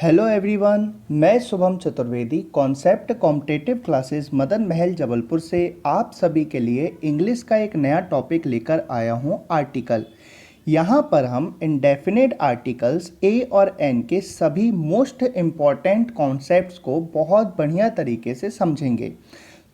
Hello everyone, मैं Shubham Chaturvedi concept competitive classes Madan Mahal Jabalpur से आप सभी के लिए इंग्लिश का एक नया टॉपिक लेकर आया हूं आर्टिकल। यहाँ पर हम इंडेफिनिट आर्टिकल्स ए और एन के सभी मोस्ट इम्पॉर्टेंट कॉन्सेप्ट्स को बहुत बढ़िया तरीके से समझेंगे।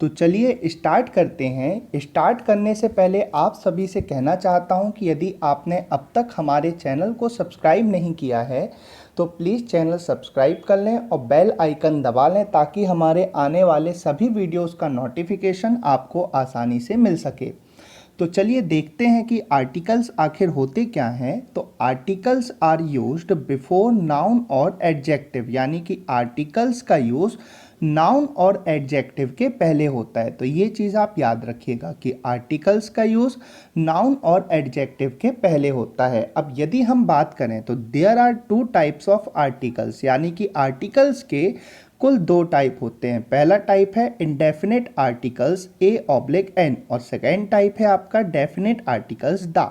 तो चलिए स्टार्ट करते हैं। स्टार्ट करने से पहले आप सभी से कहना चाहता हूं कि यदि आपने अब तक हमारे चैनल को सब्सक्राइब नहीं किया है तो प्लीज़ चैनल सब्सक्राइब कर लें और बेल आइकन दबा लें ताकि हमारे आने वाले सभी वीडियोस का नोटिफिकेशन आपको आसानी से मिल सके। तो चलिए देखते हैं कि आर्टिकल्स आखिर होते क्या हैं। तो articles are used before noun और एडजेक्टिव, यानी कि आर्टिकल्स का यूज़ नाउन और एडजेक्टिव के पहले होता है। तो ये चीज़ आप याद रखिएगा कि आर्टिकल्स का यूज़ नाउन और एडजेक्टिव के पहले होता है। अब यदि हम बात करें तो there are two types of articles, यानी कि आर्टिकल्स के कुल दो टाइप होते हैं। पहला टाइप है indefinite articles A oblique an और सेकेंड टाइप है आपका डेफिनिट आर्टिकल्स द।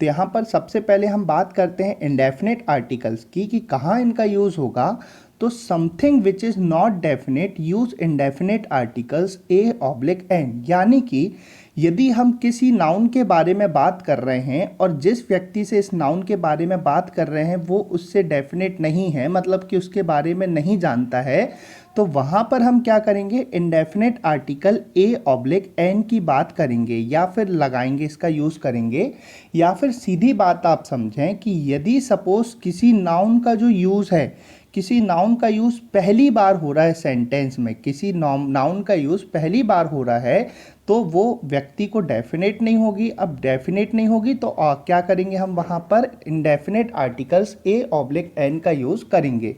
तो यहाँ पर सबसे पहले हम बात करते हैं इंडेफिनिट आर्टिकल्स की कि कहाँ इनका यूज़ होगा। तो something which is not definite use indefinite articles A oblique an, यानी कि यदि हम किसी नाउन के बारे में बात कर रहे हैं और जिस व्यक्ति से इस नाउन के बारे में बात कर रहे हैं वो उससे डेफिनेट नहीं है, मतलब कि उसके बारे में नहीं जानता है, तो वहाँ पर हम क्या करेंगे, indefinite article A oblique an की बात करेंगे या फिर लगाएंगे, इसका यूज़ करेंगे। या फिर सीधी बात आप समझें कि यदि सपोज किसी नाउन का जो यूज़ है, किसी नाउन का यूज़ पहली बार हो रहा है सेंटेंस में, किसी नाउन का यूज़ पहली बार हो रहा है तो वो व्यक्ति को डेफिनेट नहीं होगी। अब डेफिनेट नहीं होगी तो क्या करेंगे हम, वहाँ पर indefinite articles A oblique an का यूज़ करेंगे।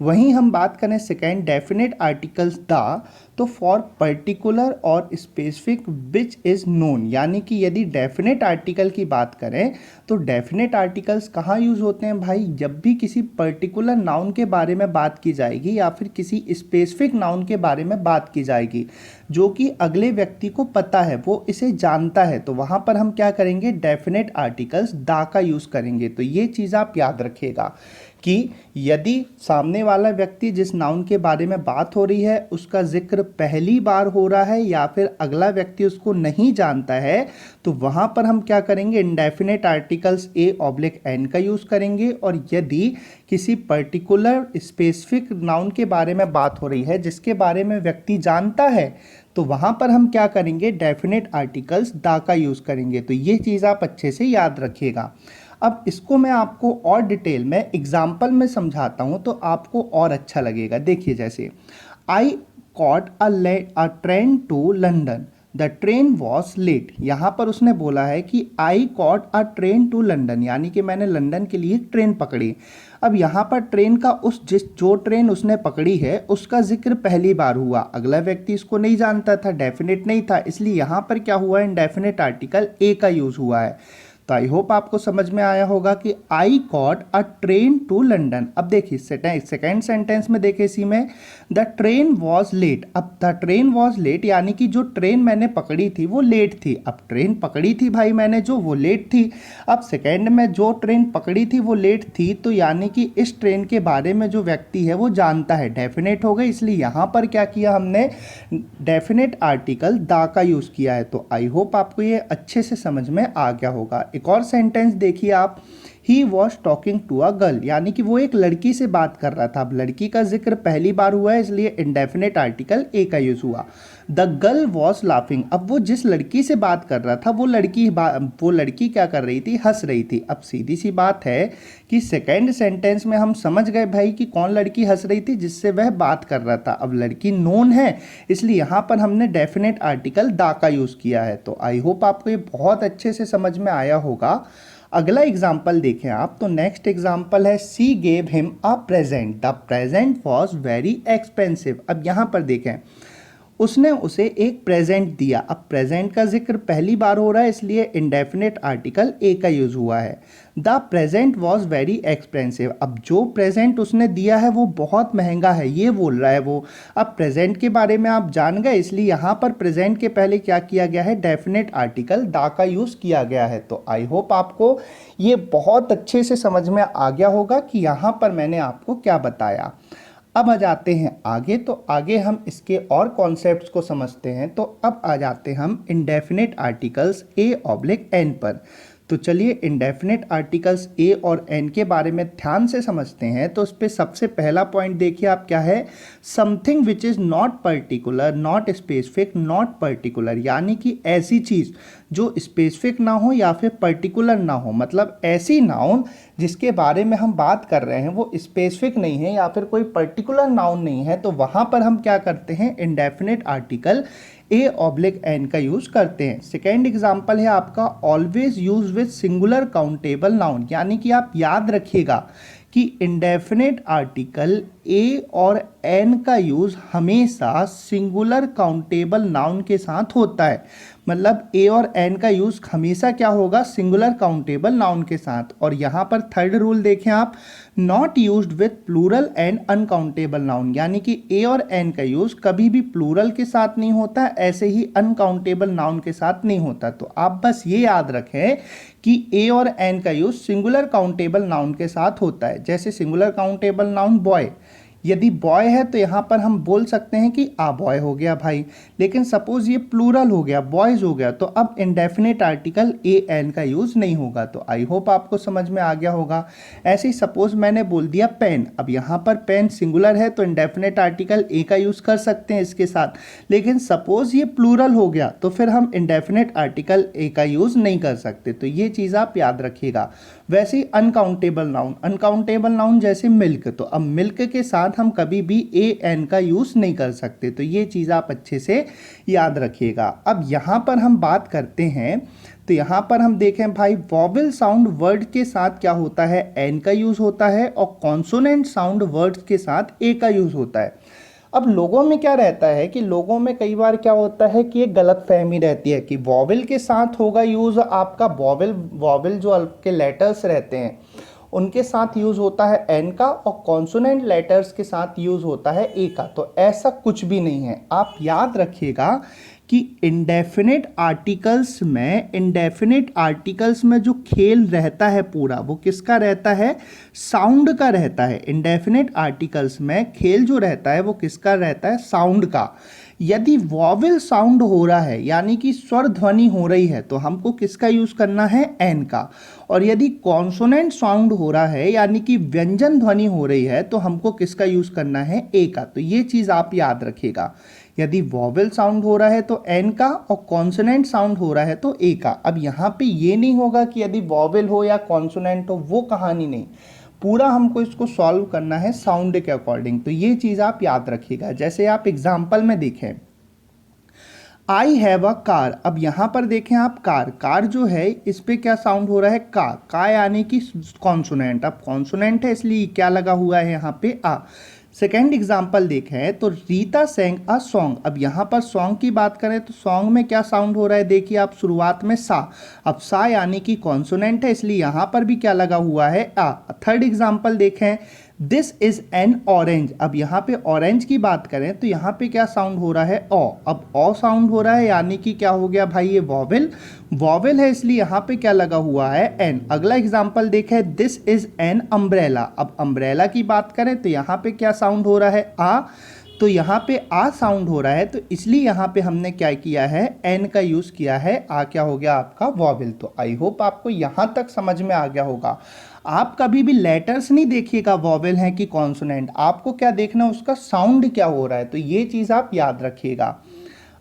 वहीं हम बात करें सेकेंड डेफिनेट आर्टिकल्स द, तो फॉर पर्टिकुलर और स्पेसिफिक विच इज़ नोन, यानी कि यदि डेफिनेट आर्टिकल की बात करें तो डेफिनेट आर्टिकल्स कहाँ यूज़ होते हैं भाई, जब भी किसी पर्टिकुलर नाउन के बारे में बात की जाएगी या फिर किसी स्पेसिफिक नाउन के बारे में बात की जाएगी जो कि अगले व्यक्ति को पता है, वो इसे जानता है, तो वहाँ पर हम क्या करेंगे, डेफिनेट आर्टिकल्स द का यूज़ करेंगे। तो ये चीज़ आप याद रखिएगा कि यदि सामने वाला व्यक्ति जिस नाउन के बारे में बात हो रही है उसका जिक्र पहली बार हो रहा है या फिर अगला व्यक्ति उसको नहीं जानता है तो वहाँ पर हम क्या करेंगे, indefinite articles A oblique an का यूज़ करेंगे। और यदि किसी पर्टिकुलर स्पेसिफिक नाउन के बारे में बात हो रही है जिसके बारे में व्यक्ति जानता है तो वहाँ पर हम क्या करेंगे, डेफिनेट आर्टिकल्स द का यूज़ करेंगे। तो ये चीज़ आप अच्छे से याद रखिएगा। अब इसको मैं आपको और डिटेल में एग्जाम्पल में समझाता हूँ तो आपको और अच्छा लगेगा। देखिए जैसे I caught a train to London, the train was late. यहाँ पर उसने बोला है कि I caught a train to London, यानी कि मैंने लंदन के लिए ट्रेन पकड़ी। अब यहाँ पर ट्रेन का जो ट्रेन उसने पकड़ी है उसका जिक्र पहली बार हुआ, अगला व्यक्ति इसको नहीं जानता था, डेफिनेट नहीं था, इसलिए यहाँ पर क्या हुआ, इंडेफिनेट आर्टिकल ए का यूज़ हुआ है। तो आई होप आपको समझ में आया होगा कि I caught a train to London. अब देखिए सेकेंड सेंटेंस में देखिए इसी में द ट्रेन वॉज लेट। अब द ट्रेन वॉज लेट यानी कि जो ट्रेन मैंने पकड़ी थी वो लेट थी। अब ट्रेन पकड़ी थी भाई मैंने जो, वो लेट थी। अब सेकेंड में जो ट्रेन पकड़ी थी वो लेट थी, तो यानी कि इस ट्रेन के बारे में जो व्यक्ति है वो जानता है, डेफिनेट हो गई। इसलिए यहाँ पर क्या किया हमने, डेफिनेट आर्टिकल द का यूज़ किया है। तो आई होप आपको ये अच्छे से समझ में आ गया होगा। एक और सेंटेंस देखिए आप, he was talking to a girl, यानी कि वो एक लड़की से बात कर रहा था। अब लड़की का जिक्र पहली बार हुआ है इसलिए इंडेफिनेट आर्टिकल ए का यूज हुआ। द गर्ल वॉज लाफिंग, अब वो जिस लड़की से बात कर रहा था वो लड़की क्या कर रही थी, हंस रही थी। अब सीधी सी बात है कि सेकेंड सेंटेंस में हम समझ गए भाई कि कौन लड़की हंस रही थी, जिससे वह बात कर रहा था। अब लड़की नोन है इसलिए यहाँ पर हमने डेफिनेट आर्टिकल द का यूज़ किया है। तो आई होप आपको ये बहुत अच्छे से समझ में आया होगा। अगला एग्जाम्पल देखें आप, तो नेक्स्ट एग्जाम्पल है सी gave him a present, the present was very expensive. अब यहाँ पर देखें उसने उसे एक प्रेजेंट दिया। अब प्रेजेंट का जिक्र पहली बार हो रहा है इसलिए इंडेफिनिट आर्टिकल ए का यूज हुआ है। The present was very expensive. अब जो प्रेजेंट उसने दिया है वो बहुत महंगा है, ये बोल रहा है वो। अब प्रेजेंट के बारे में आप जान गए, इसलिए यहाँ पर प्रेजेंट के पहले क्या किया गया है, डेफिनेट आर्टिकल द का यूज किया गया है। तो आई होप आपको ये बहुत अच्छे से समझ में आ गया होगा कि यहाँ पर मैंने आपको क्या बताया। अब आ जाते हैं आगे, तो आगे हम इसके और कॉन्सेप्ट्स को समझते हैं। तो अब आ जाते हम indefinite articles A oblique an पर। तो चलिए इंडेफिनिट आर्टिकल्स ए और एन के बारे में ध्यान से समझते हैं। तो इस पर सबसे पहला पॉइंट देखिए आप क्या है, something which is not particular, not specific, not particular, यानी कि ऐसी चीज़ जो स्पेसिफिक ना हो या फिर पर्टिकुलर ना हो, मतलब ऐसी नाउन जिसके बारे में हम बात कर रहे हैं वो स्पेसिफिक नहीं है या फिर कोई पर्टिकुलर नाउन नहीं है, तो वहाँ पर हम क्या करते हैं, indefinite article A oblique an का यूज करते हैं। सेकेंड एग्जाम्पल है आपका always use with singular countable noun, यानी कि आप याद रखिएगा कि इंडेफिनिट आर्टिकल ए और एन का यूज हमेशा सिंगुलर काउंटेबल नाउन के साथ होता है। मतलब ए और एन का यूज हमेशा क्या होगा, सिंगुलर काउंटेबल नाउन के साथ। और यहाँ पर थर्ड रूल देखें आप, not used with plural and uncountable noun, यानी कि ए और एन का यूज कभी भी प्लूरल के साथ नहीं होता, ऐसे ही अनकाउंटेबल नाउन के साथ नहीं होता। तो आप बस ये याद रखें कि ए और एन का यूज सिंगुलर काउंटेबल नाउन के साथ होता है। जैसे सिंगुलर काउंटेबल नाउन बॉय, यदि बॉय है तो यहाँ पर हम बोल सकते हैं कि आ बॉय हो गया भाई, लेकिन सपोज ये प्लूरल हो गया, बॉयज हो गया, तो अब इंडेफिनिट आर्टिकल ए एन का यूज नहीं होगा। तो आई होप आपको समझ में आ गया होगा। ऐसे ही सपोज मैंने बोल दिया पेन, अब यहाँ पर पेन सिंगुलर है तो इंडेफिनिट आर्टिकल ए का यूज कर सकते हैं इसके साथ, लेकिन सपोज ये प्लूरल हो गया तो फिर हम इंडेफिनिट आर्टिकल ए का यूज नहीं कर सकते। तो ये चीज़ आप याद रखिएगा। वैसे ही अनकाउंटेबल नाउन, अनकाउंटेबल नाउन जैसे मिल्क, तो अब मिल्क के साथ हम कभी भी ए एन का यूज नहीं कर सकते। तो ये चीज़ आप अच्छे से याद रखिएगा। अब यहाँ पर हम बात करते हैं, तो यहाँ पर हम देखें भाई वॉवेल साउंड वर्ड के साथ क्या होता है, एन का यूज होता है, और कॉन्सोनेंट साउंड वर्ड्स के साथ ए का यूज होता है। अब लोगों में क्या रहता है कि लोगों में कई बार क्या होता है कि एक गलत फहमी रहती है कि वॉवेल के साथ होगा यूज़ आपका, वॉवेल वॉवेल जो आपके लेटर्स रहते हैं उनके साथ यूज़ होता है एन का, और कॉन्सोनेंट लेटर्स के साथ यूज़ होता है ए का। तो ऐसा कुछ भी नहीं है। आप याद रखिएगा कि इंडेफिनिट आर्टिकल्स में जो खेल रहता है पूरा वो किसका रहता है, साउंड का रहता है। इंडेफिनिट आर्टिकल्स में खेल जो रहता है वो किसका रहता है, साउंड का। यदि वॉवेल साउंड हो रहा है यानी कि स्वर ध्वनि हो रही है तो हमको किसका यूज करना है, एन का। और यदि कॉन्सोनेंट साउंड हो रहा है यानी कि व्यंजन ध्वनि हो रही है तो हमको किसका यूज करना है, ए का। तो ये चीज आप याद रखिएगा, यदि वॉवेल साउंड हो रहा है तो एन का, और कॉन्सोनेंट साउंड हो रहा है तो ए का। अब यहाँ पे ये नहीं होगा कि यदि वॉवेल हो या कॉन्सोनेंट हो, वो कहानी नहीं, पूरा हमको इसको सॉल्व करना है साउंड के अकॉर्डिंग। तो ये चीज़ आप याद रखिएगा। जैसे आप एग्जाम्पल में देखें, आई हैव अ कार, अब यहाँ पर देखें आप कार जो है इस पे क्या साउंड हो रहा है, का यानी कि कॉन्सोनेंट। अब कॉन्सोनेंट है इसलिए क्या लगा हुआ है यहाँ पे, आ। सेकेंड एग्जाम्पल देखें तो रीता सेंग अ सॉन्ग, अब यहाँ पर सॉन्ग की बात करें तो सॉन्ग में क्या साउंड हो रहा है, देखिए आप शुरुआत में सा। अब सा यानी कि कॉन्सोनेंट है इसलिए यहाँ पर भी क्या लगा हुआ है, आ। थर्ड एग्जाम्पल देखें, दिस इज एन ऑरेंज, अब यहाँ पे ऑरेंज की बात करें तो यहाँ पे क्या साउंड हो रहा है, ओ। अब ओ साउंड हो रहा है यानी कि क्या हो गया भाई, ये वॉवेल है इसलिए यहाँ पे क्या लगा हुआ है, एन। अगला एग्जाम्पल देखें, दिस इज एन अम्ब्रेला, अब अम्ब्रेला की बात करें तो यहाँ पे क्या साउंड हो रहा है, आ। तो यहाँ पे आ साउंड हो रहा है तो इसलिए यहाँ पे हमने क्या किया है, एन का यूज किया है, आ क्या हो गया आपका, वॉवेल। तो आई होप आपको यहाँ तक समझ में आ गया होगा। आप कभी भी लेटर्स नहीं देखिएगा वॉवेल है कि कॉन्सोनेंट, आपको क्या देखना, उसका साउंड क्या हो रहा है। तो ये चीज़ आप याद रखिएगा।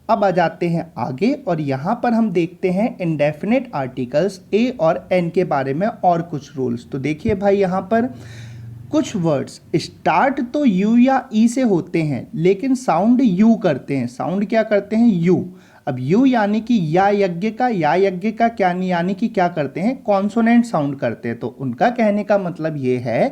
अब आ जाते हैं आगे, और यहाँ पर हम देखते हैं इंडेफिनिट आर्टिकल्स ए और एन के बारे में और कुछ रूल्स। तो देखिए भाई यहाँ पर कुछ वर्ड्स स्टार्ट तो यू या ई से होते हैं लेकिन साउंड यू करते हैं, साउंड क्या करते हैं, यू। अब यू यानी कि या यज्ञ का क्या नहीं, यानी कि क्या करते हैं, कॉन्सोनेंट साउंड करते हैं। तो उनका कहने का मतलब ये है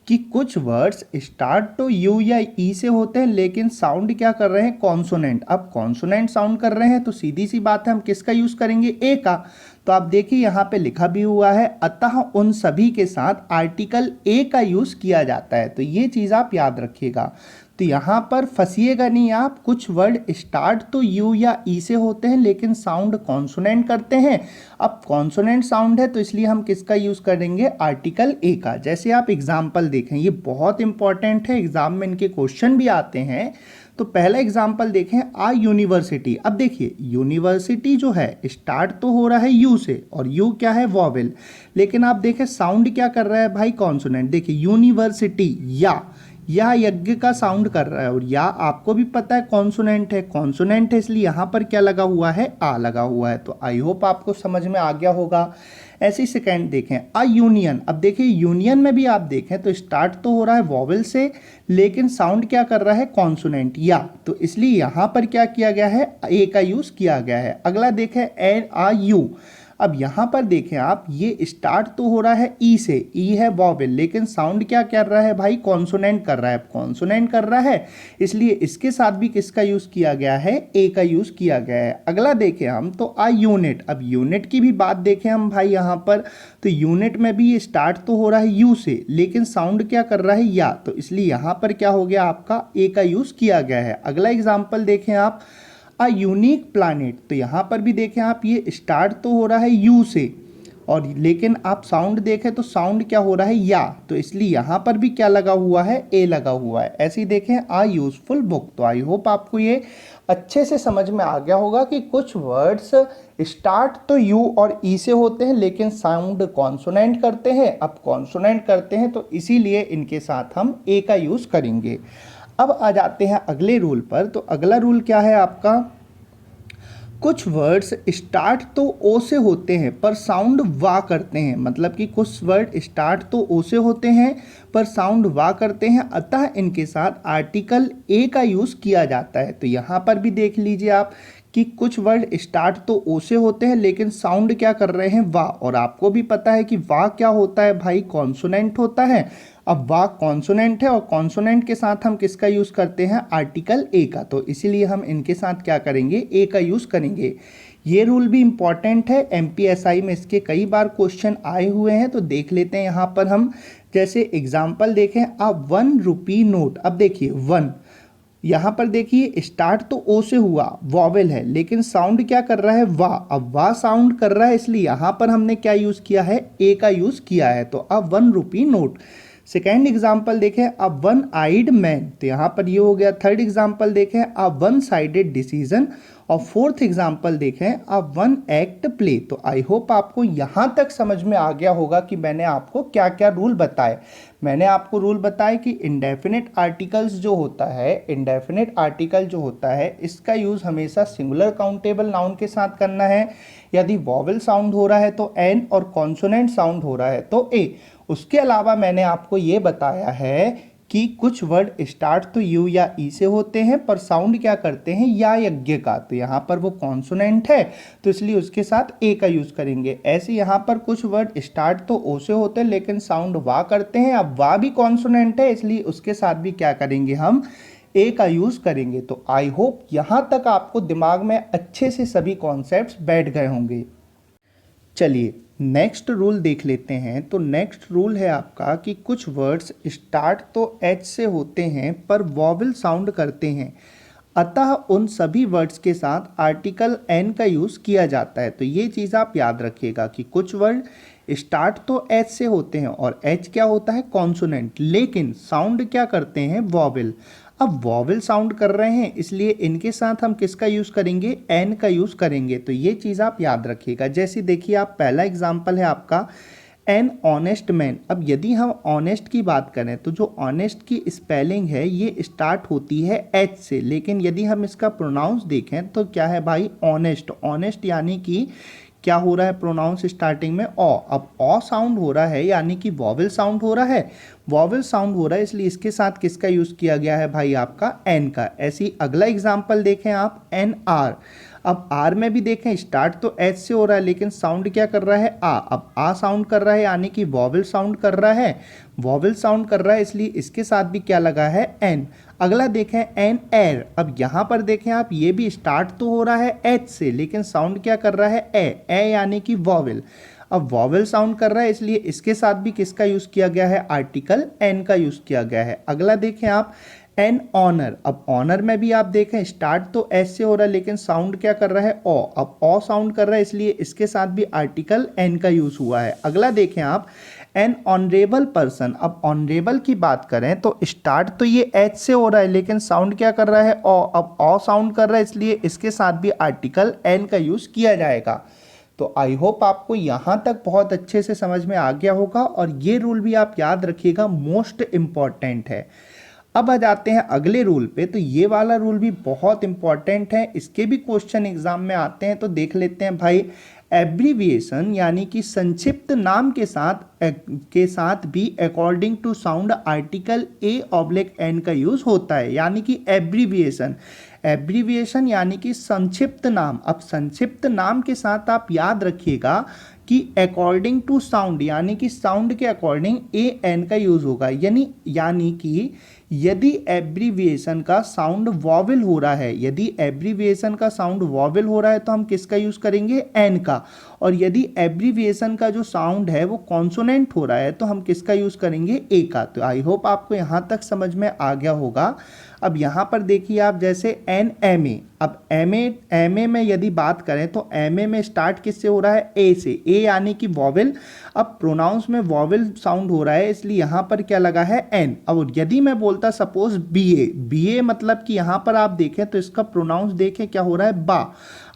कि कुछ वर्ड्स स्टार्ट तो यू या ई से होते हैं लेकिन साउंड क्या कर रहे हैं, कॉन्सोनेंट। अब कॉन्सोनेंट साउंड कर रहे हैं तो सीधी सी बात है हम किसका यूज़ करेंगे, ए का। तो आप देखिए यहाँ पे लिखा भी हुआ है, अतः उन सभी के साथ आर्टिकल ए का यूज़ किया जाता है। तो ये चीज़ आप याद रखिएगा। तो यहाँ पर फंसिएगा नहीं आप, कुछ वर्ड स्टार्ट तो यू या ई से होते हैं लेकिन साउंड कॉन्सोनेंट करते हैं। अब कॉन्सोनेंट साउंड है तो इसलिए हम किसका यूज़ करेंगे, आर्टिकल ए का। जैसे आप एग्जाम्पल देखें, ये बहुत इंपॉर्टेंट है, एग्जाम में इनके क्वेश्चन भी आते हैं। तो पहला एग्जाम्पल देखें, आ यूनिवर्सिटी। अब देखिए यूनिवर्सिटी जो है स्टार्ट तो हो रहा है यू से, और यू क्या है, वॉवेल, लेकिन आप देखें साउंड क्या कर रहा है भाई, कॉन्सोनेंट। देखिए यूनिवर्सिटी या यज्ञ का साउंड कर रहा है, और या आपको भी पता है कॉन्सोनेंट है, कॉन्सोनेंट है इसलिए यहाँ पर क्या लगा हुआ है, आ लगा हुआ है। तो आई होप आपको समझ में आ गया होगा। ऐसी सेकेंड देखें, अ यूनियन। अब देखिए यूनियन में भी आप देखें तो स्टार्ट तो हो रहा है वॉवेल से लेकिन साउंड क्या कर रहा है, कॉन्सोनेंट या, तो इसलिए यहाँ पर क्या किया गया है, ए का यूज़ किया गया है। अगला देखें, एन आ यू। अब यहाँ पर देखें आप, ये स्टार्ट तो हो रहा है ई से, ई है वॉवेल लेकिन साउंड क्या कर रहा है भाई, कॉन्सोनेंट कर रहा है। कॉन्सोनेंट कर रहा है इसलिए इसके साथ भी किसका यूज़ किया गया है, ए का यूज़ किया गया है। अगला देखें हम तो आ यूनिट। अब यूनिट की भी बात देखें हम भाई यहाँ पर, तो यूनिट में भी ये स्टार्ट तो हो रहा है यू से लेकिन साउंड क्या कर रहा है, या, तो इसलिए यहाँ पर क्या हो गया आपका, ए का यूज़ किया गया है। अगला एग्जाम्पल देखें आप, अ यूनिक प्लानिट। तो यहाँ पर भी देखें आप, ये स्टार्ट तो हो रहा है यू से, और लेकिन आप साउंड देखें तो साउंड क्या हो रहा है, या, तो इसलिए यहाँ पर भी क्या लगा हुआ है, ए लगा हुआ है। ऐसे ही देखें, आ यूजफुल बुक। तो आई होप आपको ये अच्छे से समझ में आ गया होगा कि कुछ वर्ड्स स्टार्ट तो यू और ई से होते हैं लेकिन साउंड कॉन्सोनेंट करते हैं। अब कॉन्सोनेंट करते हैं तो इसीलिए इनके साथ हम ए का यूज़ करेंगे। अब आ जाते हैं अगले रूल पर। तो अगला रूल क्या है आपका, कुछ वर्ड्स स्टार्ट तो ओ से होते हैं पर साउंड वा करते हैं। मतलब कि कुछ वर्ड स्टार्ट तो ओ से होते हैं पर साउंड वा करते हैं, अतः इनके साथ आर्टिकल ए का यूज़ किया जाता है। तो यहाँ पर भी देख लीजिए आप कि कुछ वर्ड स्टार्ट तो ओ से होते हैं लेकिन साउंड क्या कर रहे हैं, वा, और आपको भी पता है कि वा क्या होता है भाई, कॉन्सोनेंट होता है। अब वा कॉन्सोनेंट है और कॉन्सोनेंट के साथ हम किसका यूज़ करते हैं, आर्टिकल ए का। तो इसीलिए हम इनके साथ क्या करेंगे, ए का यूज़ करेंगे। ये रूल भी इंपॉर्टेंट है, एमपीएसआई में इसके कई बार क्वेश्चन आए हुए हैं। तो देख लेते हैं यहाँ पर हम, जैसे एग्जाम्पल देखें, अ 1 रुपी नोट। अब देखिए 1, यहाँ पर देखिए स्टार्ट तो ओ से हुआ, वॉवेल है, लेकिन साउंड क्या कर रहा है, वाह। अब वाह साउंड कर रहा है इसलिए यहाँ पर हमने क्या यूज़ किया है, ए का यूज़ किया है। तो अब 1 रुपी नोट। सेकेंड एग्जाम्पल देखें, अब 1 आइड मैन। तो यहाँ पर ये हो गया। थर्ड एग्जाम्पल देखें, अब 1 साइडेड डिसीजन। और फोर्थ एग्जाम्पल देखें, अब 1 एक्ट प्ले। तो आई होप आपको यहाँ तक समझ में आ गया होगा कि मैंने आपको क्या क्या रूल बताए। मैंने आपको रूल बताए कि इंडेफिनिट आर्टिकल्स जो होता है, इंडेफिनिट आर्टिकल जो होता है इसका यूज़ हमेशा सिंगुलर काउंटेबल नाउन के साथ करना है। यदि वॉवेल साउंड हो रहा है तो एन, और कॉन्सोनेंट साउंड हो रहा है तो ए। उसके अलावा मैंने आपको ये बताया है कि कुछ वर्ड स्टार्ट तो यू या ई से होते हैं पर साउंड क्या करते हैं, या, यज्ञ का। तो यहाँ पर वो कॉन्सोनेंट है तो इसलिए उसके साथ ए का यूज़ करेंगे। ऐसे यहाँ पर कुछ वर्ड स्टार्ट तो ओ से होते हैं लेकिन साउंड वा करते हैं। अब वा भी कॉन्सोनेंट है इसलिए उसके साथ भी क्या करेंगे, हम ए का यूज़ करेंगे। तो आई होप यहाँ तक आपको दिमाग में अच्छे से सभी कॉन्सेप्ट्स बैठ गए होंगे। चलिए नेक्स्ट रूल देख लेते हैं। तो नेक्स्ट रूल है आपका कि कुछ वर्ड्स स्टार्ट तो एच से होते हैं पर वॉवेल साउंड करते हैं, अतः उन सभी वर्ड्स के साथ आर्टिकल एन का यूज़ किया जाता है। तो ये चीज़ आप याद रखिएगा कि कुछ वर्ड स्टार्ट तो एच से होते हैं और एच क्या होता है, कॉन्सोनेंट, लेकिन साउंड क्या करते हैं, वॉवेल। अब वॉवेल साउंड कर रहे हैं इसलिए इनके साथ हम किसका यूज़ करेंगे, एन का यूज़ करेंगे। तो ये चीज़ आप याद रखिएगा। जैसे देखिए आप, पहला एग्जाम्पल है आपका एन ऑनेस्ट मैन। अब यदि हम ऑनेस्ट की बात करें तो जो ऑनेस्ट की स्पेलिंग है ये स्टार्ट होती है एच से, लेकिन यदि हम इसका प्रोनाउंस देखें तो क्या है भाई, ऑनेस्ट। ऑनेस्ट यानी कि क्या हो रहा है, प्रोनाउंस स्टार्टिंग में ओ। अब ओ साउंड हो रहा है यानी कि वॉवेल साउंड हो रहा है, वॉवेल साउंड हो रहा है इसलिए इसके साथ किसका यूज़ किया गया है भाई, आपका एन का। ऐसी अगला एग्जाम्पल देखें आप, एन आर। अब आर में भी देखें स्टार्ट तो एच से हो रहा है लेकिन साउंड क्या कर रहा है आ। अब आ साउंड कर रहा है यानी कि वॉवल साउंड कर रहा है, वॉवल साउंड कर रहा है इसलिए इसके साथ भी क्या लगा है एन। अगला देखें एन एर। अब यहाँ पर देखें आप ये भी स्टार्ट तो हो रहा है एच से लेकिन साउंड क्या कर रहा है ए यानी कि वॉवल। अब वॉवल साउंड कर रहा है इसलिए इसके साथ भी किसका यूज किया गया है आर्टिकल एन का यूज किया गया है। अगला देखें आप एन ऑनर। अब ऑनर में भी आप देखें स्टार्ट तो एस से हो रहा है लेकिन साउंड क्या कर रहा है ओ। अब ओ साउंड कर रहा है इसलिए इसके साथ भी आर्टिकल एन का यूज हुआ है। अगला देखें आप एन ऑनरेबल पर्सन। अब ऑनरेबल की बात करें तो स्टार्ट तो ये एच से हो रहा है लेकिन साउंड क्या कर रहा है ओ। अब ओ साउंड कर रहा है इसलिए इसके साथ भी आर्टिकल एन का यूज किया जाएगा। तो आई होप आपको यहाँ तक बहुत अच्छे से समझ में आ गया होगा और ये रूल भी आप याद रखिएगा, मोस्ट इम्पॉर्टेंट है। अब आ जाते हैं अगले रूल पे। तो ये वाला रूल भी बहुत इंपॉर्टेंट है, इसके भी क्वेश्चन एग्जाम में आते हैं। तो देख लेते हैं भाई, एब्रीविएशन यानी कि संक्षिप्त नाम के साथ भी अकॉर्डिंग टू साउंड आर्टिकल ए/एन का यूज होता है। यानी कि एब्रीविएशन, एब्रीविएशन यानी कि संक्षिप्त नाम। अब संक्षिप्त नाम के साथ आप याद रखिएगा कि अकॉर्डिंग टू साउंड यानी कि साउंड के अकॉर्डिंग एन का यूज होगा। यानी कि यदि एब्रीविएशन का साउंड वॉवेल हो रहा है, यदि एब्रीविएशन का साउंड वॉवेल हो रहा है तो हम किसका यूज करेंगे एन का। और यदि एब्रीविएशन का जो साउंड है वो कॉन्सोनेंट हो रहा है तो हम किसका यूज करेंगे ए का। तो आई होप आपको यहाँ तक समझ में आ गया होगा। अब यहाँ पर देखिए आप जैसे एन एम ए। अब एम ए में यदि बात करें तो एम ए में स्टार्ट किससे हो रहा है ए से, ए यानी कि वॉवेल। अब प्रोनाउंस में वॉवेल साउंड हो रहा है इसलिए यहाँ पर क्या लगा है एन। अब यदि मैं बोलता सपोज बी ए मतलब कि यहाँ पर आप देखें तो इसका प्रोनाउंस देखें क्या हो रहा है बा।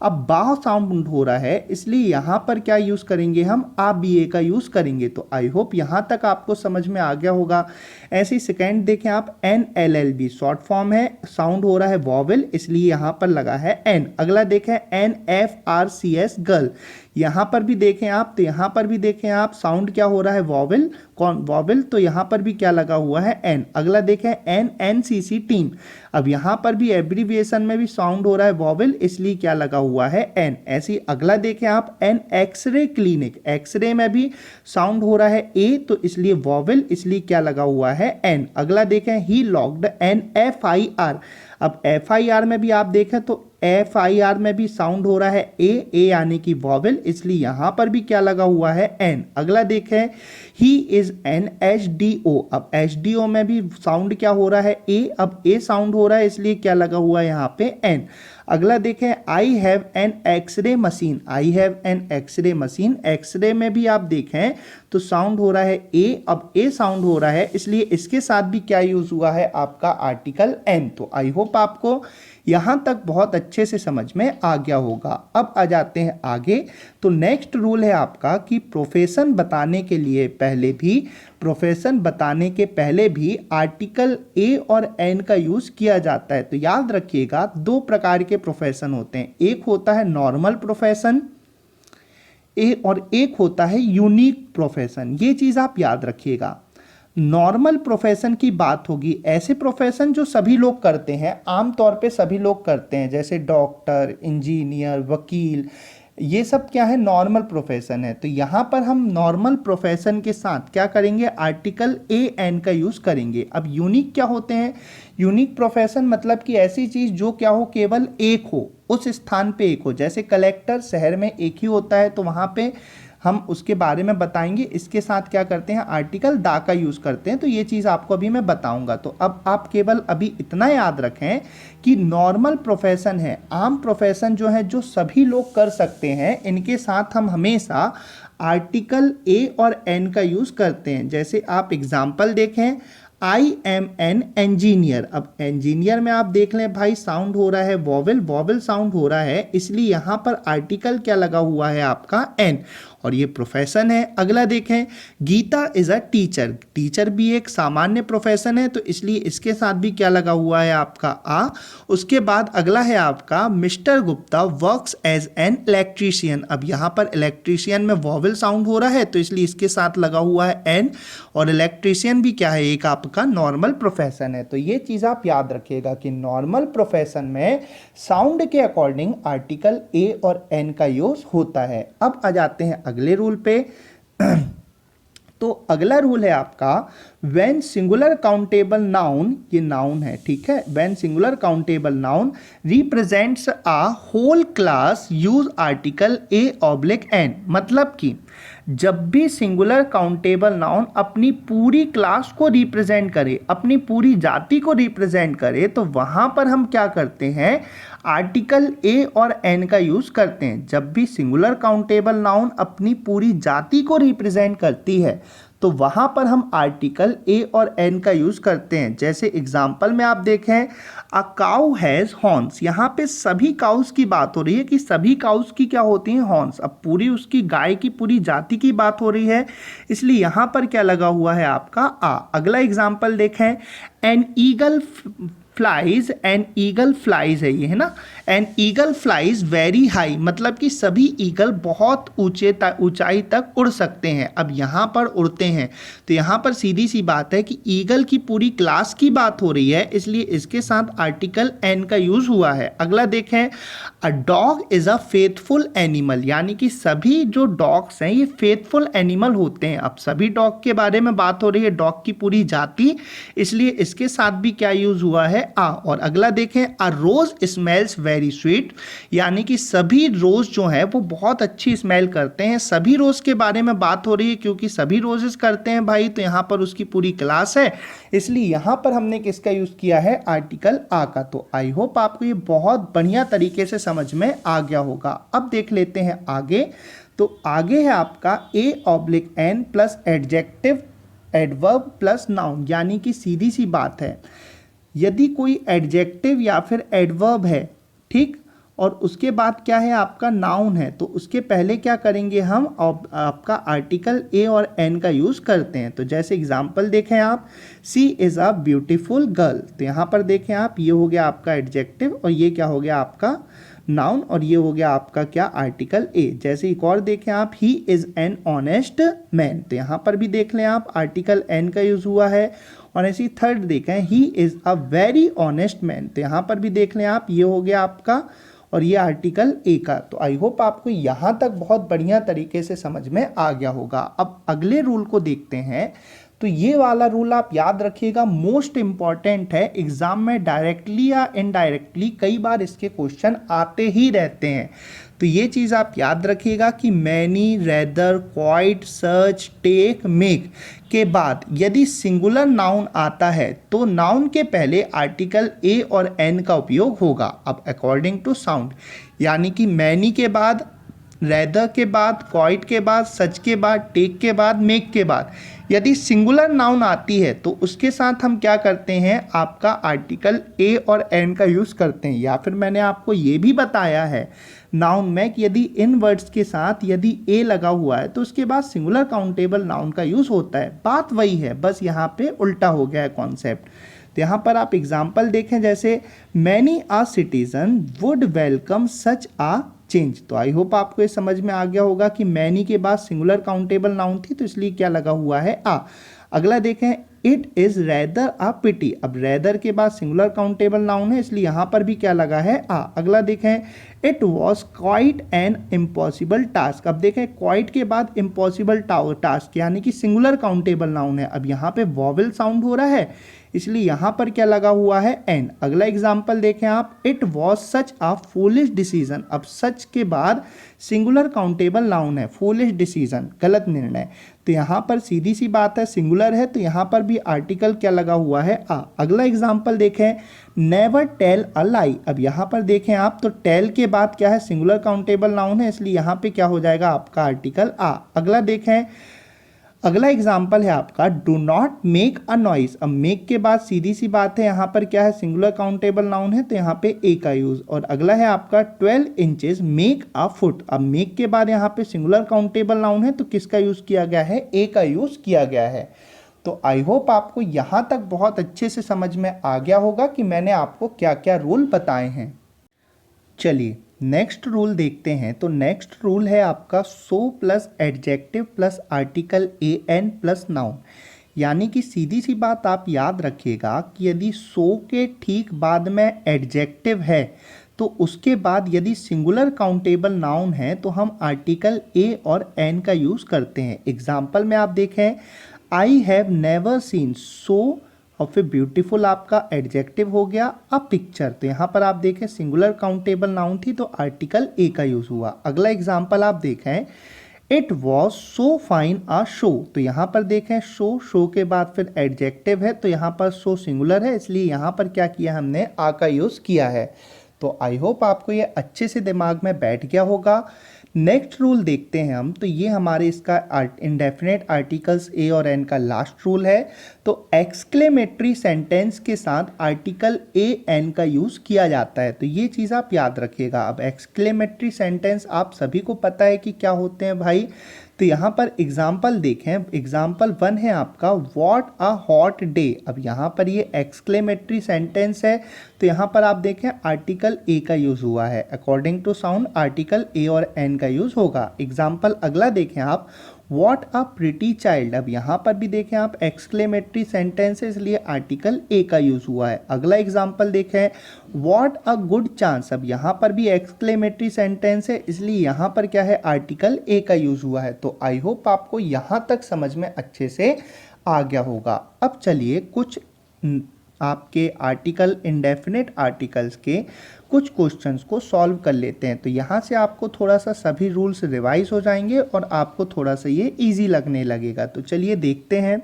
अब बा साउंड हो रहा है इसलिए यहाँ पर क्या यूज करेंगे हम आ बी ए का यूज करेंगे। तो आई होप यहाँ तक आपको समझ में आ गया होगा। ऐसे ही सेकेंड देखें आप an L L B short form है, साउंड हो रहा है वॉवेल इसलिए यहाँ पर लगा है एन। अगला देखें an F R C S girl. यहाँ पर भी देखें आप तो यहाँ पर भी देखें आप साउंड क्या हो रहा है वॉवेल, वॉवेल तो यहाँ पर भी क्या लगा हुआ है एन। अगला देखें एन एन सी सी टीम। अब यहाँ पर भी एब्रीविएशन में भी साउंड हो रहा है वॉवेल इसलिए क्या लगा हुआ है एन। ऐसे ही अगला देखें आप एन एक्सरे क्लिनिक, एक्सरे में भी साउंड हो रहा है ए तो इसलिए वॉवेल इसलिए क्या लगा हुआ है एन। अगला देखें ही locked N F I R. अब एफ आई आर में भी आप देखें तो एफ आई आर में भी साउंड हो रहा है ए यानी कि वॉवेल इसलिए यहां पर भी क्या लगा हुआ है एन। अगला देखें he is an H D O. अब एच डी ओ में भी साउंड क्या हो रहा है ए। अब ए साउंड हो रहा है इसलिए क्या लगा हुआ है यहाँ पे एन। अगला देखें I have an x-ray machine, I have an x-ray machine. X-ray में भी आप देखें तो साउंड हो रहा है ए। अब ए साउंड हो रहा है इसलिए इसके साथ भी क्या यूज हुआ है आपका आर्टिकल एन। तो आई होप आपको यहां तक बहुत अच्छे से समझ में आ गया होगा। अब आ जाते हैं आगे। तो नेक्स्ट रूल है आपका कि प्रोफेशन बताने के पहले भी आर्टिकल ए और एन का यूज किया जाता है। तो याद रखिएगा दो प्रकार के प्रोफेशन होते हैं, एक होता है नॉर्मल प्रोफेशन और एक होता है यूनिक प्रोफेशन। ये चीज आप याद रखिएगा। नॉर्मल प्रोफेशन की बात होगी ऐसे प्रोफेशन जो सभी लोग करते हैं, आमतौर पे सभी लोग करते हैं, जैसे डॉक्टर, इंजीनियर, वकील, ये सब क्या है नॉर्मल प्रोफेशन है। तो यहाँ पर हम नॉर्मल प्रोफेशन के साथ क्या करेंगे आर्टिकल ए एन का यूज करेंगे। अब यूनिक क्या होते हैं, यूनिक प्रोफेशन मतलब कि ऐसी चीज जो क्या हो केवल एक हो, उस स्थान पे एक हो। जैसे कलेक्टर शहर में एक ही होता है तो वहाँ पे हम उसके बारे में बताएंगे। इसके साथ क्या करते हैं आर्टिकल दा का यूज करते हैं। तो ये चीज आपको अभी मैं बताऊंगा। तो अब आप केवल अभी इतना याद रखें कि नॉर्मल प्रोफेशन है, आम प्रोफेशन जो है जो सभी लोग कर सकते हैं, इनके साथ हम हमेशा आर्टिकल ए और एन का यूज करते हैं। जैसे आप एग्जाम्पल देखें आई एम एन इंजीनियर। अब इंजीनियर में आप देख लें भाई साउंड हो रहा है वॉवेल, वॉवेल साउंड हो रहा है इसलिए यहाँ पर आर्टिकल क्या लगा हुआ है आपका एन। और ये प्रोफेशन है। अगला देखें, Geeta is a teacher, teacher भी एक सामान्य प्रोफेशन है, तो इसलिए इसके साथ भी क्या लगा हुआ है आपका आ। उसके बाद अगला है आपका mister Gupta works as an electrician. अब यहाँ पर इलेक्ट्रीशियन में वॉवल साउंड हो रहा है, तो इसलिए इसके साथ लगा हुआ है एन, और इलेक्ट्रीशियन भी क्या है, एक आपका नॉर्मल प्रोफेशन है। तो ये चीज़ आप याद रखिएगा कि नॉर्मल प्रोफेशन में साउंड के अकॉर्डिंग आर्टिकल ए और एन का यूज होता है। अब आ जाते हैं अगले रूल पे। तो अगला रूल है आपका व्हेन सिंगुलर काउंटेबल नाउन, ये नाउन है, ठीक है, when singular countable noun represents a whole class use article A oblique an. मतलब कि जब भी सिंगुलर काउंटेबल नाउन अपनी पूरी क्लास को रिप्रेजेंट करे, अपनी पूरी जाति को रिप्रेजेंट करे, तो वहां पर हम क्या करते हैं, आर्टिकल ए और एन का यूज करते हैं। जब भी सिंगुलर काउंटेबल नाउन अपनी पूरी जाति को रिप्रेजेंट करती है तो वहां पर हम आर्टिकल ए और एन का यूज करते हैं। जैसे एग्जांपल में आप देखें, अ काउ हैज हॉर्न्स, यहाँ पे सभी काउस की बात हो रही है कि सभी काउस की क्या होती हैं, हॉर्न्स। अब पूरी उसकी गाय की पूरी जाति की बात हो रही है, इसलिए यहाँ पर क्या लगा हुआ है आपका आ। अगला एग्जाम्पल देखें, an eagle flies, an eagle flies है ये, है ना, an eagle flies very high, मतलब कि सभी ईगल बहुत ऊंचाई तक उड़ सकते हैं। अब यहाँ पर उड़ते हैं, तो यहाँ पर सीधी सी बात है कि ईगल की पूरी क्लास की बात हो रही है, इसलिए इसके साथ आर्टिकल एन का यूज हुआ है। अगला देखें, a dog is a faithful animal, यानी कि सभी जो डॉग्स हैं ये फेथफुल एनिमल होते हैं। अब सभी डॉग के बारे में बात हो रही है, डॉग की पूरी जाति, इसलिए इसके साथ भी क्या यूज हुआ है, आ। और अगला देखें, अ रोज स्मेल्स वेरी स्वीट, यानी कि सभी रोज जो है वो बहुत अच्छी स्मेल करते हैं। सभी रोज के बारे में बात हो रही है क्योंकि सभी रोजेस करते हैं भाई, तो यहाँ पर उसकी पूरी क्लास है, इसलिए यहाँ पर हमने किसका यूज किया है, आर्टिकल आ का। तो आई होप आपको ये बहुत बढ़िया तरीके से समझ में आ गया होगा। अब देख लेते हैं आगे। तो आगे है आपका a oblique an plus adjective adverb plus noun, यानी कि सीधी सी बात है, यदि कोई एडजेक्टिव या फिर एडवर्ब है, ठीक, और उसके बाद क्या है आपका नाउन है, तो उसके पहले क्या करेंगे हम, आपका आर्टिकल ए और एन का यूज करते हैं। तो जैसे एग्जांपल देखें आप, सी इज अ ब्यूटीफुल गर्ल, तो यहाँ पर देखें आप, ये हो गया आपका एडजेक्टिव और ये क्या हो गया आपका नाउन, और ये हो गया आपका क्या, आर्टिकल ए। जैसे एक और देखें आप, ही इज एन ऑनेस्ट मैन, तो यहाँ पर भी देख लें आप, आर्टिकल एन का यूज हुआ है। और ऐसी थर्ड देखें, he is a very honest man, तो यहाँ पर भी देख लें आप, ये हो गया आपका और ये आर्टिकल ए का। तो आई होप आपको यहाँ तक बहुत बढ़िया तरीके से समझ में आ गया होगा। अब अगले रूल को देखते हैं। तो ये वाला रूल आप याद रखिएगा, मोस्ट इंपॉर्टेंट है, एग्जाम में डायरेक्टली या इनडायरेक्टली कई बार इसके क्वेश्चन आते ही रहते हैं। तो ये चीज़ आप याद रखिएगा कि मैनी, रेदर, क्वाइट, सर्च, टेक, मेक के बाद यदि सिंगुलर नाउन आता है तो नाउन के पहले आर्टिकल ए और एन का उपयोग होगा। अब अकॉर्डिंग टू साउंड, यानी कि मैनी के बाद, रेदर के बाद, क्वाइट के बाद, सच के बाद, टेक के बाद, मेक के बाद यदि सिंगुलर नाउन आती है तो उसके साथ हम क्या करते हैं, आपका आर्टिकल ए और एन का यूज़ करते हैं। या फिर मैंने आपको ये भी बताया है नाउन में कि यदि इन वर्ड्स के साथ यदि ए लगा हुआ है तो उसके बाद सिंगुलर काउंटेबल नाउन का यूज़ होता है। बात वही है, बस यहाँ पे उल्टा हो गया है कॉन्सेप्ट। तो यहाँ पर आप एग्जाम्पल देखें, जैसे many a citizen would welcome such a change. तो आई होप आपको ये समझ में आ गया होगा कि मैनी के बाद सिंगुलर काउंटेबल नाउन थी तो इसलिए क्या लगा हुआ है, आ। अगला देखें, इट इज रेदर अ पिटी, अब रेदर के बाद सिंगुलर काउंटेबल नाउन है इसलिए यहाँ पर भी क्या लगा है, आ। अगला देखें, it was quite an impossible task, अब देखें क्वाइट के बाद इम्पॉसिबल टास्क यानी कि सिंगुलर काउंटेबल नाउन है। अब यहाँ पे वॉवेल साउंड हो रहा है इसलिए यहाँ पर क्या लगा हुआ है, एन। अगला एग्जाम्पल देखें आप, it was such a foolish decision, अब सच के बाद सिंगुलर काउंटेबल नाउन है, फूलिश डिसीजन गलत निर्णय, तो यहाँ पर सीधी सी बात है सिंगुलर है तो यहाँ पर भी आर्टिकल क्या लगा हुआ है, आ। अगला एग्जाम्पल देखें, नेवर टेल अ लाई, अब यहाँ पर देखें आप तो टेल के बाद क्या है, सिंगुलर काउंटेबल नाउन है इसलिए यहाँ पे क्या हो जाएगा आपका आर्टिकल आ। अगला देखें, अगला एग्जाम्पल है आपका do not make a noise. अब मेक के बाद सीधी सी बात है, यहाँ पर क्या है, सिंगुलर काउंटेबल नाउन है तो यहाँ पे ए का यूज। और अगला है आपका 12 इंचेस मेक अ फुट। अब मेक के बाद यहाँ पे सिंगुलर काउंटेबल नाउन है तो किसका यूज किया गया है, ए का यूज किया गया है। तो आई होप आपको यहाँ तक बहुत अच्छे से समझ में आ गया होगा कि मैंने आपको क्या क्या रूल बताए हैं। चलिए नेक्स्ट रूल देखते हैं। तो नेक्स्ट रूल है आपका so plus adjective plus article a an plus noun. यानी कि सीधी सी बात आप याद रखिएगा कि यदि सो के ठीक बाद में एडजेक्टिव है तो उसके बाद यदि सिंगुलर काउंटेबल नाउन है तो हम आर्टिकल ए और एन का यूज़ करते हैं। एग्जाम्पल में आप देखें, आई हैव नेवर सीन सो और फिर ब्यूटीफुल आपका एडजेक्टिव हो गया। अब पिक्चर, तो यहाँ पर आप देखें सिंगुलर काउंटेबल नाउन थी तो आर्टिकल ए का यूज़ हुआ। अगला एग्जाम्पल आप देखें, it was so fine a show. तो यहाँ पर देखें शो के बाद फिर एडजेक्टिव है तो यहाँ पर शो सिंगुलर है, इसलिए यहाँ पर क्या किया हमने, आ का यूज़ किया है। तो आई होप आपको ये अच्छे से दिमाग में बैठ गया होगा। नेक्स्ट रूल देखते हैं हम। तो ये हमारे इसका इंडेफिनेट आर्टिकल्स ए और एन का लास्ट रूल है। तो एक्सक्लेमेटरी सेंटेंस के साथ आर्टिकल ए एन का यूज़ किया जाता है, तो ये चीज़ आप याद रखिएगा। अब एक्सक्लेमेटरी सेंटेंस आप सभी को पता है कि क्या होते हैं भाई। तो यहाँ पर एग्जाम्पल देखें, एग्जाम्पल 1 है आपका व्हाट अ हॉट डे। अब यहाँ पर ये एक्सक्लेमेटरी सेंटेंस है तो यहाँ पर आप देखें आर्टिकल ए का यूज़ हुआ है। According to sound article a और एन का यूज़ होगा। एग्जाम्पल अगला देखें आप, वॉट अ प्रिटी चाइल्ड। अब यहाँ पर भी देखें आप एक्सक्लेमेटरी सेंटेंस है इसलिए आर्टिकल ए का यूज़ हुआ है। अगला एग्जाम्पल देखें, वॉट अ गुड चांस। अब यहाँ पर भी एक्सक्लेमेटरी सेंटेंस है इसलिए यहाँ पर क्या है, आर्टिकल ए का यूज़ हुआ है। तो आई होप आपको यहाँ तक समझ में अच्छे से आ गया होगा। अब चलिए कुछ आपके आर्टिकल इंडेफिनेट आर्टिकल्स के कुछ क्वेश्चंस को सॉल्व कर लेते हैं। तो यहाँ से आपको थोड़ा सा सभी रूल्स रिवाइज हो जाएंगे और आपको थोड़ा सा ये इजी लगने लगेगा। तो चलिए देखते हैं।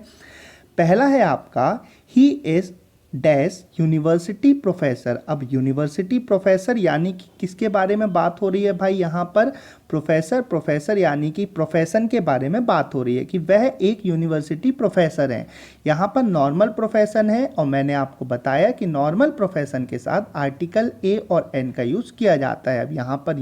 पहला है आपका, he is dash university professor. अब यूनिवर्सिटी प्रोफेसर यानी कि किसके बारे में बात हो रही है भाई, यहाँ पर प्रोफेसर यानी कि प्रोफेशन के बारे में बात हो रही है कि वह एक यूनिवर्सिटी प्रोफेसर हैं। यहाँ पर नॉर्मल प्रोफेशन है और मैंने आपको बताया कि नॉर्मल प्रोफेशन के साथ आर्टिकल ए और एन का यूज़ किया जाता है। अब यहाँ पर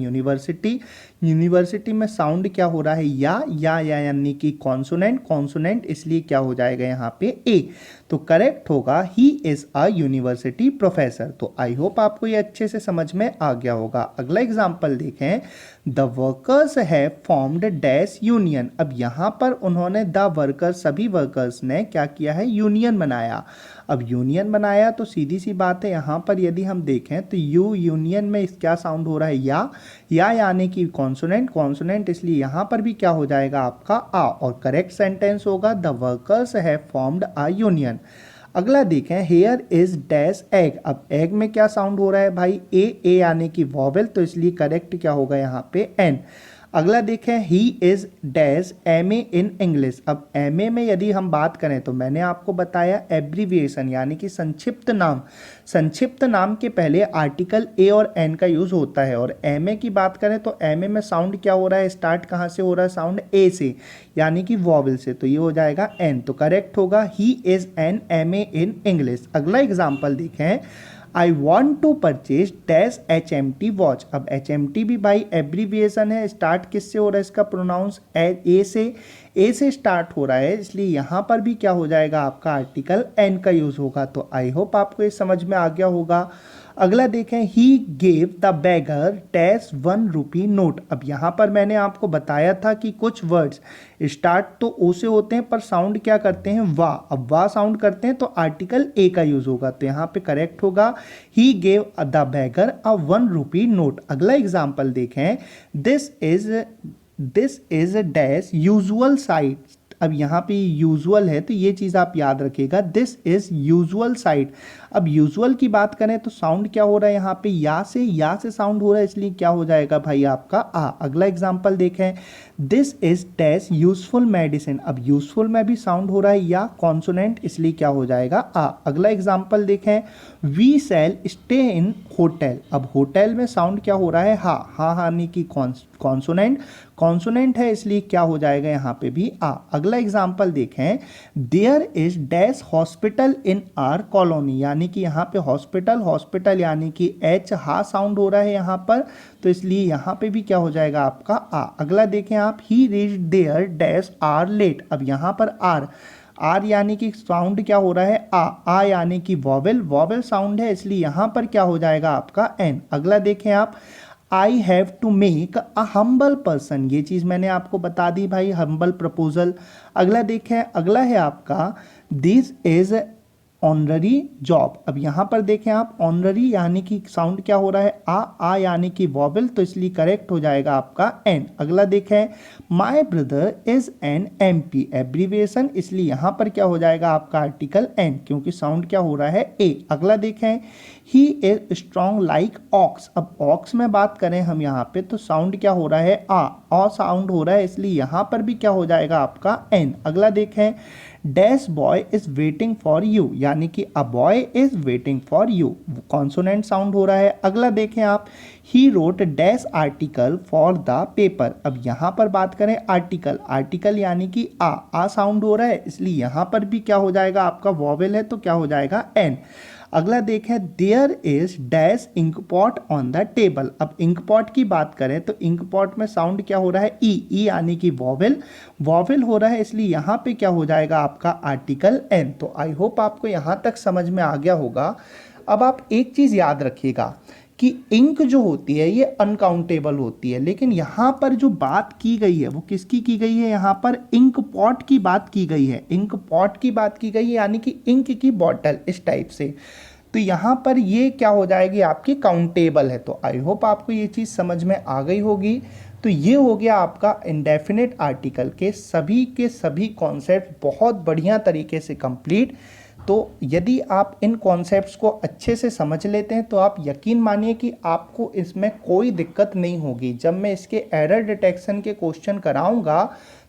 यूनिवर्सिटी में साउंड क्या हो रहा है, या यानी कि कॉन्सोनेंट, इसलिए क्या हो जाएगा यहाँ पे ए। तो करेक्ट होगा he is a university professor. तो आई होप आपको ये अच्छे से समझ में आ गया होगा। अगला एग्जाम्पल देखें, the workers have formed dash union. अब यहाँ पर उन्होंने द वर्कर्स, सभी वर्कर्स ने क्या किया है, यूनियन बनाया। अब यूनियन बनाया तो सीधी सी बात है, यहाँ पर यदि हम देखें तो यूनियन में क्या साउंड हो रहा है, या यानी कि कॉन्सोनेंट, इसलिए यहाँ पर भी क्या हो जाएगा आपका आ। और करेक्ट सेंटेंस होगा the workers have formed a union. अगला देखें, हेयर इज डैश एग। अब एग में क्या साउंड हो रहा है भाई, ए यानी कि वॉवेल, तो इसलिए करेक्ट क्या होगा यहाँ पे एन। अगला देखें, he is dash M A in English. अब एम ए में यदि हम बात करें तो मैंने आपको बताया एब्रीविएशन यानी कि संक्षिप्त नाम के पहले आर्टिकल ए और एन का यूज होता है। और एम ए की बात करें तो एम ए में साउंड क्या हो रहा है, स्टार्ट कहाँ से हो रहा है, साउंड ए से यानी कि वॉवेल से, तो ये हो जाएगा एन। तो करेक्ट होगा he is an M A in English. अगला एग्जाम्पल देखें, I want to purchase dash HMT watch. अब HMT भी भाई एब्रीविएशन है, स्टार्ट किससे हो रहा है, इसका प्रोनाउंस ए से स्टार्ट हो रहा है, इसलिए यहाँ पर भी क्या हो जाएगा आपका आर्टिकल एन का यूज़ होगा। तो आई होप आपको ये समझ में आ गया होगा। अगला देखें, he gave the beggar dash 1 rupee note. अब यहाँ पर मैंने आपको बताया था कि कुछ वर्ड्स स्टार्ट तो ओ से होते हैं पर साउंड क्या करते हैं, वाह। अब वाह साउंड करते हैं तो आर्टिकल ए का यूज होगा। तो यहाँ पे करेक्ट होगा he gave the beggar a 1 rupee note. अगला एग्जाम्पल देखें, this is dash usual site. अब यहाँ पे यूजुअल है तो ये चीज़ आप याद रखिएगा, दिस इज यूजुअल साइट। अब यूजुअल की बात करें तो साउंड क्या हो रहा है यहाँ पे, या से साउंड हो रहा है, इसलिए क्या हो जाएगा भाई आपका आ। अगला एग्जाम्पल देखें, this is dash useful medicine. अब यूजफुल में भी साउंड हो रहा है या कॉन्सोनेंट, इसलिए क्या हो जाएगा आ। अगला एग्जाम्पल देखें, we shall stay in hotel. अब होटल में साउंड क्या हो रहा है, हा यानी कि कॉन्सोनेंट, कॉन्सोनेंट है इसलिए क्या हो जाएगा यहाँ पे भी आ। अगला एग्जाम्पल देखें, there is dash hospital in our colony, यानी कि यहाँ पे हॉस्पिटल, हॉस्पिटल यानी कि एच हा साउंड हो रहा है यहाँ पर, तो इसलिए यहाँ पे भी क्या हो जाएगा आपका आ। अगला देखें आप, he reach there dash are late, अब यहाँ पर आर, आर यानी कि साउंड क्या हो रहा है आ यानी कि वॉवेल, वॉवेल साउंड है इसलिए यहाँ पर क्या हो जाएगा आपका एन। अगला देखें आप, I have to make a humble person, ये चीज़ मैंने आपको बता दी भाई, हम्बल प्रपोजल। अगला देखें, अगला है आपका दिस इज ऑनररी जॉब, अब यहाँ पर देखें आप ऑनररी यानी कि साउंड क्या हो रहा है आ यानी कि वॉवेल, तो इसलिए करेक्ट हो जाएगा आपका एन। अगला देखें, my brother is an MP, abbreviation, इसलिए यहाँ पर क्या हो जाएगा आपका आर्टिकल एन, क्योंकि साउंड क्या हो रहा है ए। अगला देखें, he is strong like ox, अब ऑक्स में बात करें हम यहाँ पे तो साउंड क्या हो रहा है आ साउंड हो रहा है इसलिए यहाँ पर भी क्या हो जाएगा आपका एन। अगला देखें, dash boy is waiting for you, यानी कि a boy is waiting for you, consonant sound हो रहा है। अगला देखें आप, he wrote dash article for the paper, अब यहाँ पर बात करें आर्टिकल, आर्टिकल यानी कि आ साउंड हो रहा है इसलिए यहाँ पर भी क्या हो जाएगा आपका वॉवेल है तो क्या हो जाएगा एन। अगला देखें, there is dash ink pot on the table, अब इंक पॉट की बात करें तो इंक पॉट में साउंड क्या हो रहा है ई यानी कि वॉवेल, वॉवेल हो रहा है इसलिए यहाँ पे क्या हो जाएगा आपका आर्टिकल एन। तो आई होप आपको यहाँ तक समझ में आ गया होगा। अब आप एक चीज़ याद रखिएगा कि इंक जो होती है ये अनकाउंटेबल होती है, लेकिन यहाँ पर जो बात की गई है वो किसकी की गई है, यहाँ पर इंक पॉट की बात की गई है, इंक पॉट की बात की गई है यानी कि इंक की बॉटल इस टाइप से, तो यहाँ पर ये क्या हो जाएगी आपकी काउंटेबल है। तो आई होप आपको ये चीज़ समझ में आ गई होगी। तो ये हो गया आपका इंडेफिनिट आर्टिकल के सभी कॉन्सेप्ट बहुत बढ़िया तरीके से कंप्लीट। तो यदि आप इन कॉन्सेप्ट्स को अच्छे से समझ लेते हैं तो आप यकीन मानिए कि आपको इसमें कोई दिक्कत नहीं होगी। जब मैं इसके एरर डिटेक्शन के क्वेश्चन कराऊंगा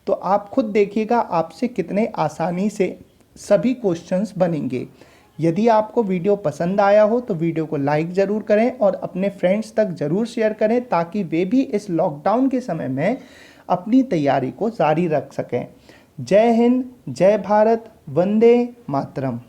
तो आप खुद देखिएगा आपसे कितने आसानी से सभी क्वेश्चंस बनेंगे। यदि आपको वीडियो पसंद आया हो तो वीडियो को लाइक ज़रूर करें और अपने फ्रेंड्स तक ज़रूर शेयर करें ताकि वे भी इस लॉकडाउन के समय में अपनी तैयारी को जारी रख सकें। जय हिंद, जय भारत, वंदे मातरम।